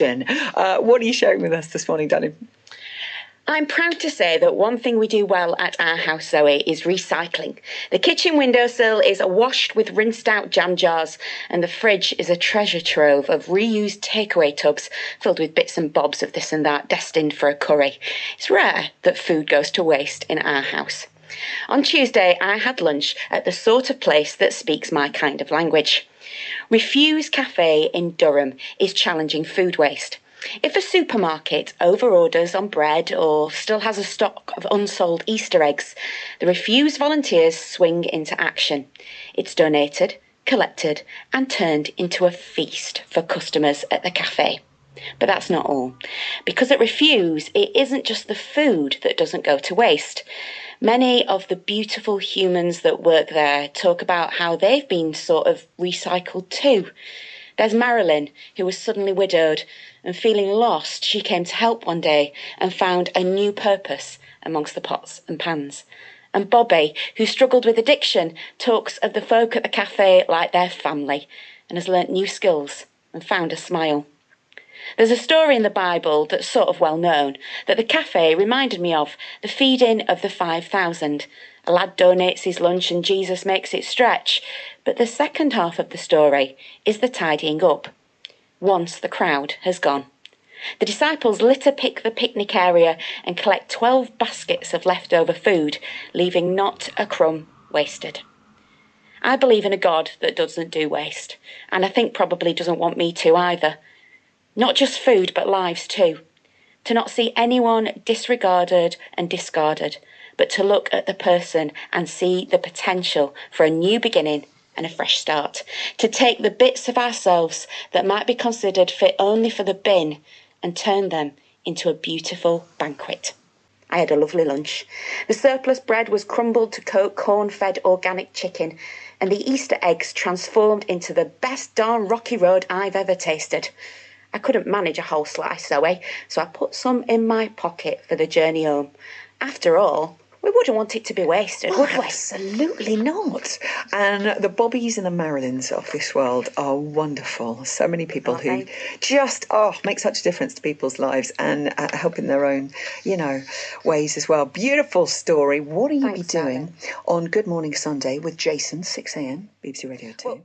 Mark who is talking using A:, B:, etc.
A: What are you sharing with us this morning, Danny?
B: I'm proud to say that one thing we do well at our house, Zoe, is recycling. The kitchen windowsill is washed with rinsed out jam jars, and the fridge is a treasure trove of reused takeaway tubs filled with bits and bobs of this and that, destined for a curry. It's rare that food goes to waste in our house. On Tuesday, I had lunch at the sort of place that speaks my kind of language. REfUSE Cafe in Durham is challenging food waste. If a supermarket overorders on bread or still has a stock of unsold Easter eggs, the REfUSE volunteers swing into action. It's donated, collected and turned into a feast for customers at the cafe. But that's not all. Because at REfUSE, it isn't just the food that doesn't go to waste. Many of the beautiful humans that work there talk about how they've been sort of recycled too. There's Marilyn, who was suddenly widowed, and feeling lost, she came to help one day and found a new purpose amongst the pots and pans. And Bobby, who struggled with addiction, talks of the folk at the cafe like their family and has learnt new skills and found a smile. There's a story in the Bible that's sort of well known that the cafe reminded me of, the feeding of the 5,000. A lad donates his lunch and Jesus makes it stretch. But the second half of the story is the tidying up, once the crowd has gone. The disciples litter pick the picnic area and collect 12 baskets of leftover food, leaving not a crumb wasted. I believe in a God that doesn't do waste, and I think probably doesn't want me to either. Not just food, but lives too. To not see anyone disregarded and discarded, but to look at the person and see the potential for a new beginning and a fresh start. To take the bits of ourselves that might be considered fit only for the bin and turn them into a beautiful banquet. I had a lovely lunch. The surplus bread was crumbled to coat corn-fed organic chicken, and the Easter eggs transformed into the best darn rocky road I've ever tasted. I couldn't manage a whole slice, Zoe, so I put some in my pocket for the journey home. After all, we wouldn't want it to be wasted, would we?
A: Absolutely not. And the Bobbies and the Marilyns of this world are wonderful. So many people who just make such a difference to people's lives and help in their own, ways as well. Beautiful story. What are you doing on Good Morning Sunday with Jason, 6 a.m, BBC Radio 2? Well,